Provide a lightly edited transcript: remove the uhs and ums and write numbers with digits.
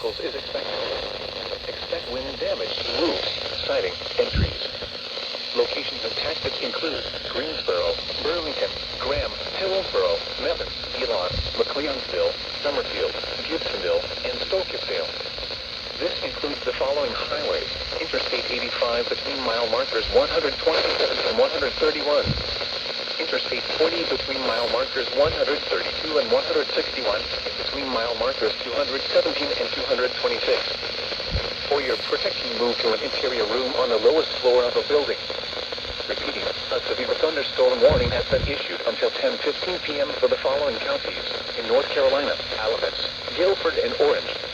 vehicles is expected. Expect wind damage to roofs, siding, and trees. Locations impacted include Greensboro, Burlington, Graham, Hillsboro, Mebane, Elon, McLeonsville, Summerfield, Gibsonville, and Stokesdale. This includes the following highways: Interstate 85 between mile markers 127 and 131. Interstate 40 between mile markers 132 and 161, between mile markers 217 and 226. For your protection, move to an interior room on the lowest floor of a building. Repeating, a severe thunderstorm warning has been issued until 10:15 p.m. for the following counties: in North Carolina, Alamance, Guilford, and Orange.